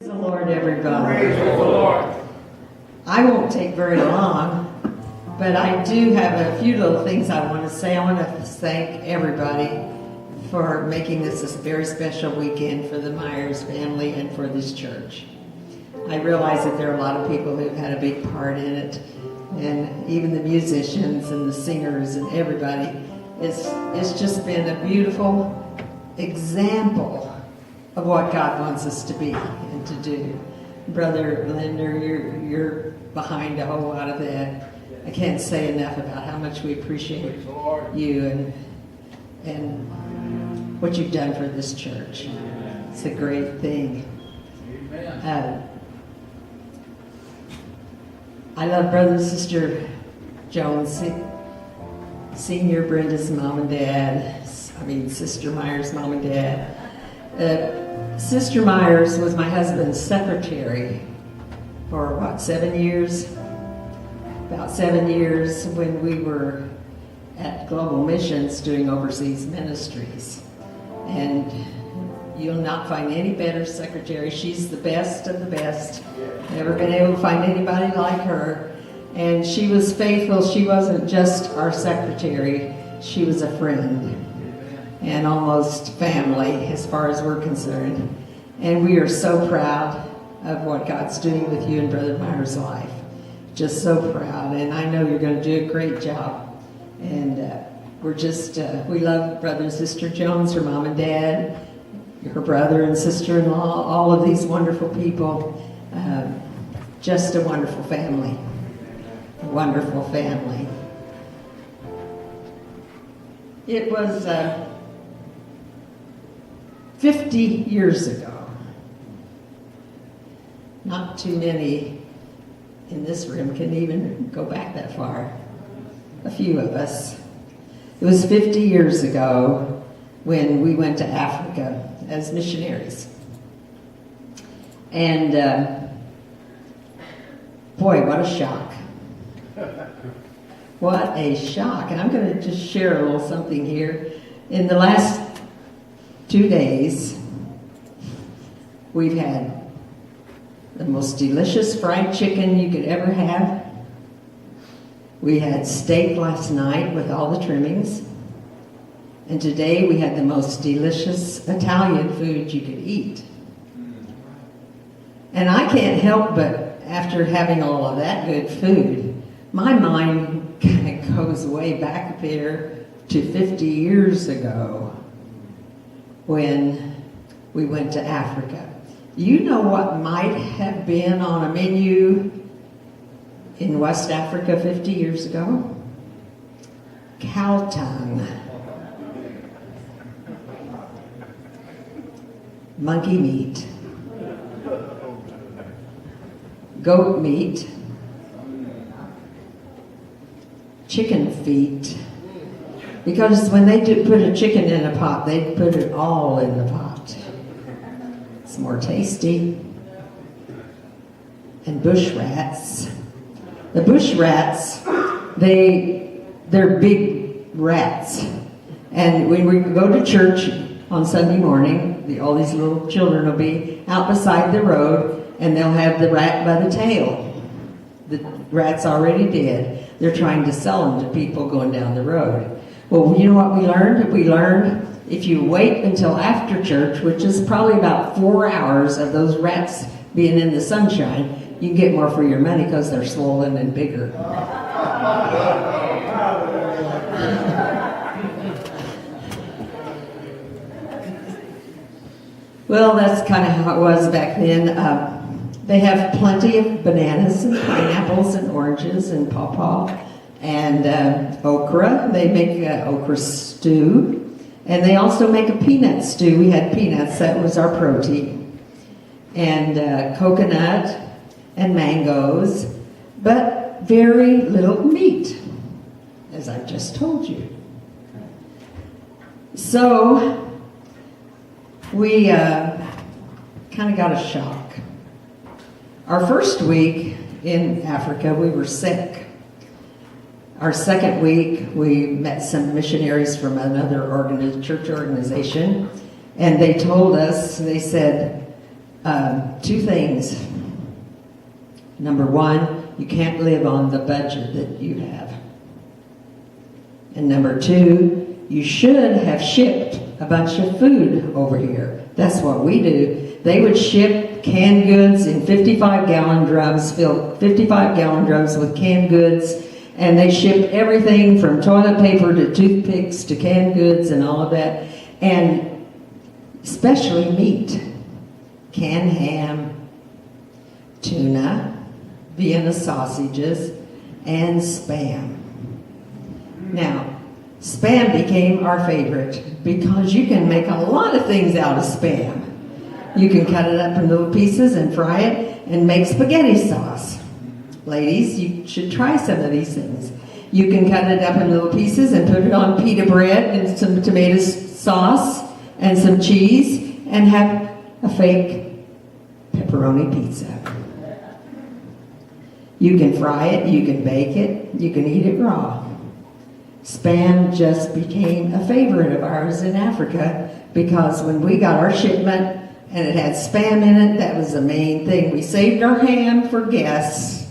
Praise the Lord, everybody. Praise the Lord. I won't take very long, but I do have a few little things I want to say. I want to thank everybody for making this a very special weekend for the Myers family and for this church. I realize that there are a lot of people who've had a big part in it, and even the musicians and the singers and everybody. It's just been a beautiful example of what God wants us to be and to do. Brother Linder, you're behind a whole lot of that. I can't say enough about how much we appreciate you and what you've done for this church. It's a great thing. I love Brother and Sister Jones, Senior Brenda's mom and dad. Sister Myers' mom and dad. Sister Myers was my husband's secretary for 7 years? About 7 years when we were at Global Missions doing overseas ministries. And you'll not find any better secretary. She's the best of the best. Never been able to find anybody like her. And she was faithful. She wasn't just our secretary. She was a friend and almost family as far as we're concerned. And we are so proud of what God's doing with you and Brother Myers' life. Just so proud. And I know you're going to do a great job. And we love Brother and Sister Jones, her mom and dad, her brother and sister-in-law, all of these wonderful people. Just a wonderful family. A wonderful family. It was 50 years ago. Not too many in this room can even go back that far. A few of us. It was 50 years ago when we went to Africa as missionaries. And boy, what a shock. What a shock. And I'm going to just share a little something here. In the last 2 days, we've had the most delicious fried chicken you could ever have. We had steak last night with all the trimmings. And today we had the most delicious Italian food you could eat. And I can't help but, after having all of that good food, my mind kind of goes way back there to 50 years ago when we went to Africa. You know what might have been on a menu in West Africa 50 years ago? Cow tongue. Monkey meat. Goat meat. Chicken feet. Because when they put a chicken in a pot, they put it all in the pot. It's more tasty. And bush rats. The bush rats, they're big rats. And when we go to church on Sunday morning, all these little children will be out beside the road, and they'll have the rat by the tail. The rat's already dead. They're trying to sell them to people going down the road. Well, you know what we learned? We learned if you wait until after church, which is probably about 4 hours of those rats being in the sunshine, you can get more for your money because they're swollen and bigger. Well, that's kind of how it was back then. They have plenty of bananas and pineapples and oranges and pawpaw and okra. They make okra stew. And they also make a peanut stew. We had peanuts. That was our protein. And coconut and mangoes. But very little meat, as I just told you. So we kind of got a shock. Our first week in Africa, we were sick. Our second week, we met some missionaries from another church organization, and they told us, they said, Two things. Number one, you can't live on the budget that you have. And number two, you should have shipped a bunch of food over here. That's what we do. They would ship canned goods in 55-gallon drums, fill 55-gallon drums with canned goods, and they ship everything from toilet paper to toothpicks to canned goods and all of that, and especially meat, canned ham, tuna, Vienna sausages, and Spam. Now, Spam became our favorite because you can make a lot of things out of Spam. You can cut it up in little pieces and fry it and make spaghetti sauce. Ladies, you should try some of these things. You can cut it up in little pieces and put it on pita bread and some tomato sauce and some cheese and have a fake pepperoni pizza. You can fry it, you can bake it, you can eat it raw. Spam just became a favorite of ours in Africa because when we got our shipment and it had Spam in it, that was the main thing. We saved our ham for guests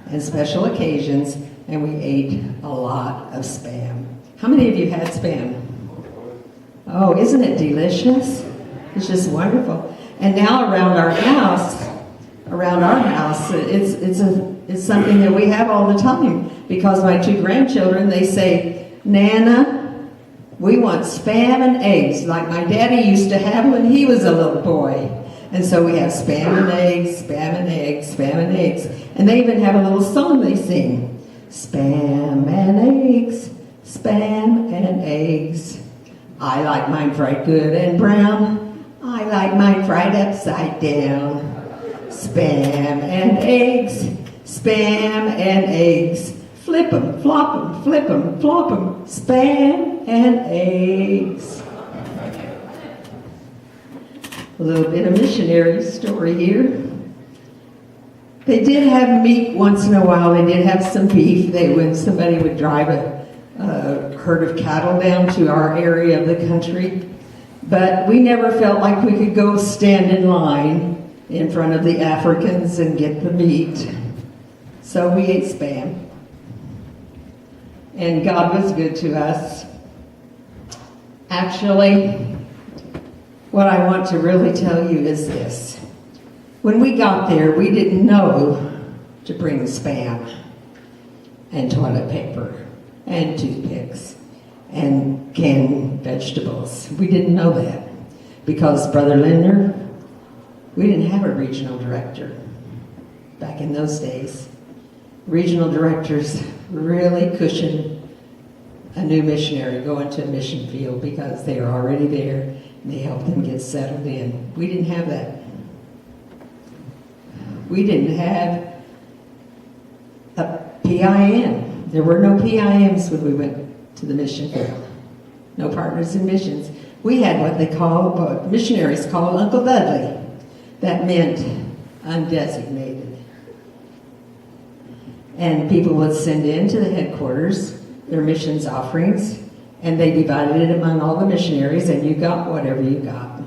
and special occasions, and we ate a lot of Spam. How many of you had Spam? Oh, isn't it delicious? It's just wonderful. And now around our house, it's something that we have all the time because my two grandchildren, they say, Nana, we want Spam and eggs like my daddy used to have when he was a little boy. And so we have Spam and eggs, Spam and eggs, Spam and eggs. And they even have a little song they sing. Spam and eggs, Spam and eggs. I like mine fried good and brown. I like mine fried upside down. Spam and eggs, Spam and eggs. Flip 'em, flop 'em, flip 'em, flop 'em. Spam and eggs. A little bit of missionary story here. They did have meat once in a while. They did have some beef. When somebody would drive a herd of cattle down to our area of the country. But we never felt like we could go stand in line in front of the Africans and get the meat. So we ate Spam. And God was good to us. Actually, what I want to really tell you is this. When we got there, we didn't know to bring Spam and toilet paper and toothpicks and canned vegetables. We didn't know that because Brother Linder, we didn't have a regional director back in those days. Regional directors really cushion a new missionary going to a mission field because they are already there and they help them get settled in. We didn't have that. We didn't have a PIM. There were no PIMs when we went to the mission field. No partners in missions. We had what missionaries call Uncle Dudley. That meant undesignated. And people would send in to the headquarters their missions offerings, and they divided it among all the missionaries, and you got whatever you got.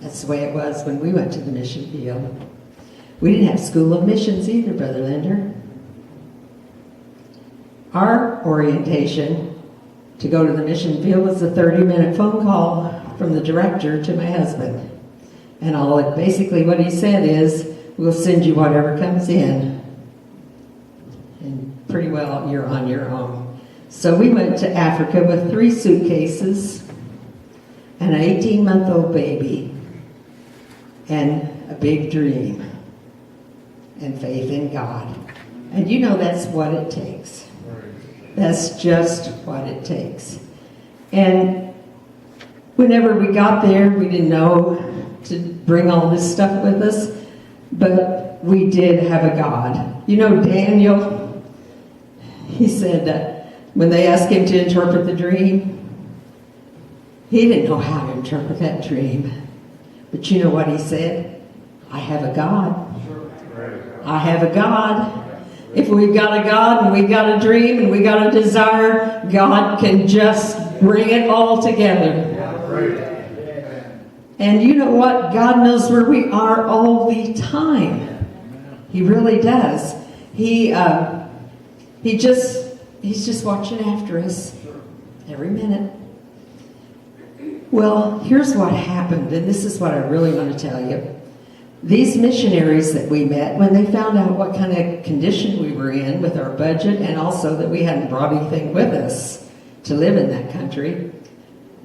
That's the way it was when we went to the mission field. We didn't have School of Missions either, Brother Linder. Our orientation to go to the mission field was a 30-minute phone call from the director to my husband. And basically what he said is, we'll send you whatever comes in. And pretty well, you're on your own. So we went to Africa with 3 suitcases and an 18-month-old baby and a big dream and faith in God. And you know that's what it takes. That's just what it takes. And whenever we got there, we didn't know to bring all this stuff with us, but we did have a God. You know, Daniel, he said that when they asked him to interpret the dream, he didn't know how to interpret that dream. But you know what he said? I have a God. I have a God. If we've got a God and we've got a dream and we've got a desire, God can just bring it all together. And you know what? God knows where we are all the time. He really does. He's just watching after us every minute. Well, here's what happened, and this is what I really want to tell you. These missionaries that we met, when they found out what kind of condition we were in with our budget, and also that we hadn't brought anything with us to live in that country,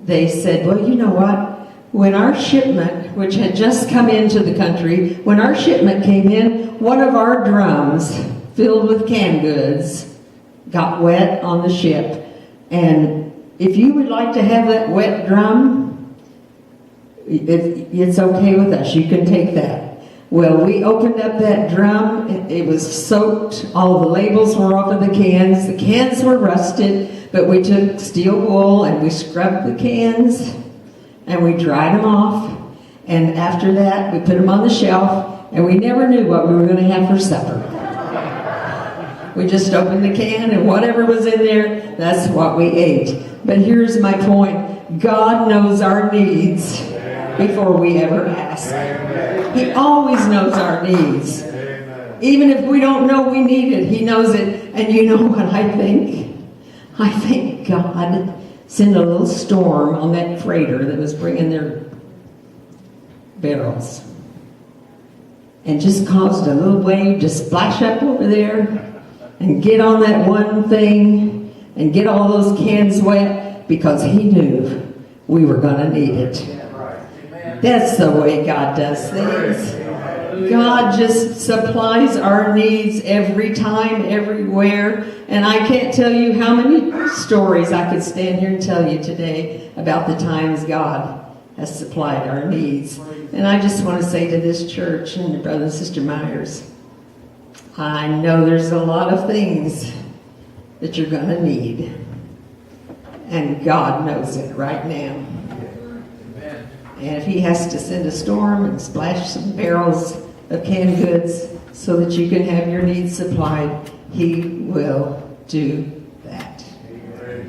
they said, well, you know what? When our shipment, which had just come into the country, when our shipment came in, one of our drums filled with canned goods got wet on the ship. And if you would like to have that wet drum, it's okay with us. You can take that. Well, we opened up that drum. It was soaked. All the labels were off of the cans. The cans were rusted, but we took steel wool and we scrubbed the cans and we dried them off. And after that, we put them on the shelf, and we never knew what we were going to have for supper. We just opened the can, and whatever was in there, that's what we ate. But here's my point. God knows our needs before we ever ask. He always knows our needs. Even if we don't know we need it, He knows it. And you know what I think? I think God sent a little storm on that freighter that was bringing their barrels, and just caused a little wave to splash up over there and get on that one thing and get all those cans wet, because He knew we were going to need it. That's the way God does things. God just supplies our needs every time, everywhere. And I can't tell you how many stories I could stand here and tell you today about the times God has supplied our needs. And I just want to say to this church and to Brother and Sister Myers, I know there's a lot of things that you're going to need. And God knows it right now. And if He has to send a storm and splash some barrels of canned goods so that you can have your needs supplied, He will do that.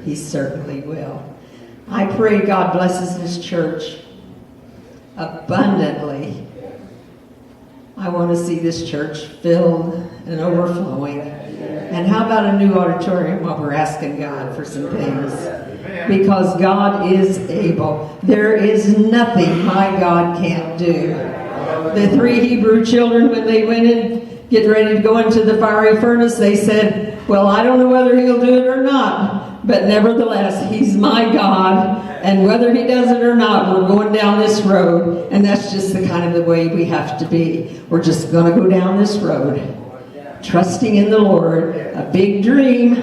He certainly will. I pray God blesses this church abundantly. I want to see this church filled and overflowing. And how about a new auditorium while we're asking God for some things? Because God is able. There is nothing my God can't do. The 3 Hebrew children, when they went in, getting ready to go into the fiery furnace, they said, well, I don't know whether He'll do it or not, but nevertheless, He's my God, and whether He does it or not, we're going down this road. And that's just the kind of the way we have to be. We're just going to go down this road, trusting in the Lord. A big dream.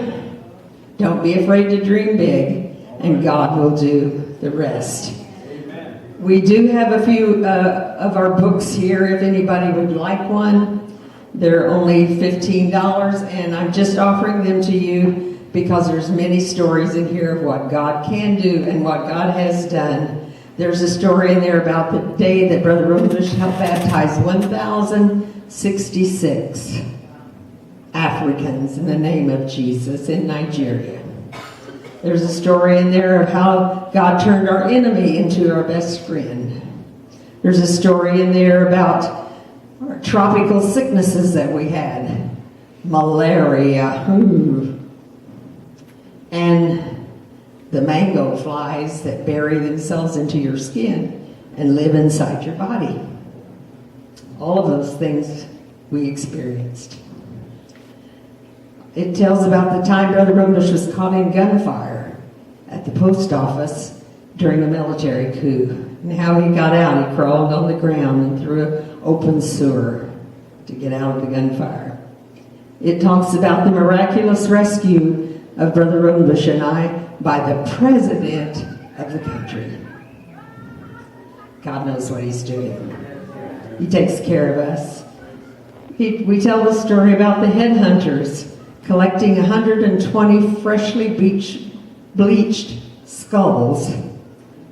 Don't be afraid to dream big, and God will do the rest. We do have a few of our books here if anybody would like one. They're only $15, and I'm just offering them to you because there's many stories in here of what God can do and what God has done. There's a story in there about the day that Brother Rodenbush helped baptize 1,066 Africans in the name of Jesus in Nigeria. There's a story in there of how God turned our enemy into our best friend. There's a story in there about our tropical sicknesses that we had. Malaria. And the mango flies that bury themselves into your skin and live inside your body. All of those things we experienced. It tells about the time Brother Rodenbush was caught in gunfire at the post office during a military coup. And how he got out. He crawled on the ground and through an open sewer to get out of the gunfire. It talks about the miraculous rescue of Brother Rodenbush and I by the president of the country. God knows what He's doing. He takes care of us. We tell the story about the headhunters collecting 120 freshly bleached skulls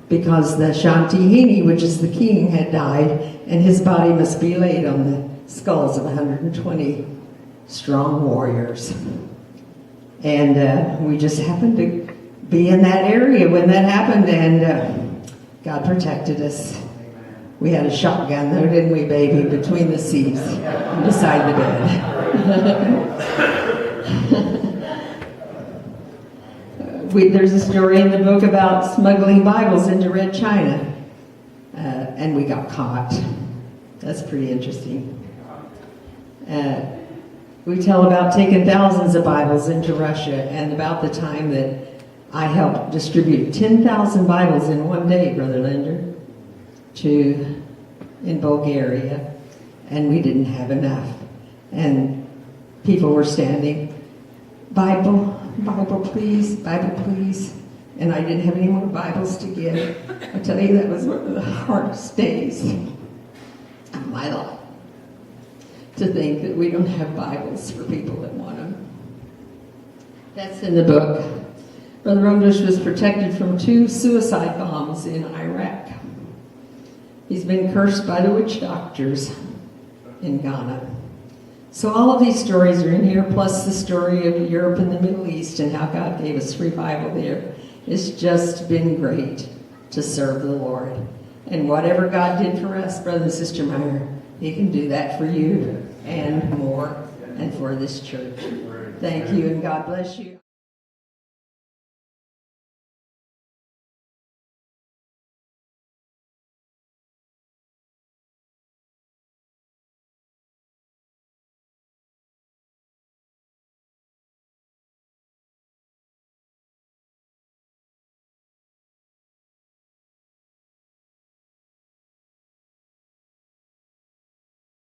because the Shantihini, which is the king, had died, and his body must be laid on the skulls of 120 strong warriors. And we just happened to be in that area when that happened, and God protected us. We had a shotgun, though, didn't we, baby, between the seats, beside the bed. There's a story in the book about smuggling Bibles into Red China, and we got caught. That's pretty interesting. We tell about taking thousands of Bibles into Russia, and about the time that I helped distribute 10,000 Bibles in one day, Brother Linder, in Bulgaria, and we didn't have enough. And people were standing, Bible, please, Bible, please. And I didn't have any more Bibles to give. I tell you, that was one of the hardest days of my life, to think that we don't have Bibles for people that want them. That's in the book. Brother Rodenbush was protected from 2 suicide bombs in Iraq. He's been cursed by the witch doctors in Ghana. So all of these stories are in here, plus the story of Europe and the Middle East and how God gave us revival there. It's just been great to serve the Lord. And whatever God did for us, Brother and Sister Meyer, He can do that for you and more, and for this church. Thank you, and God bless you.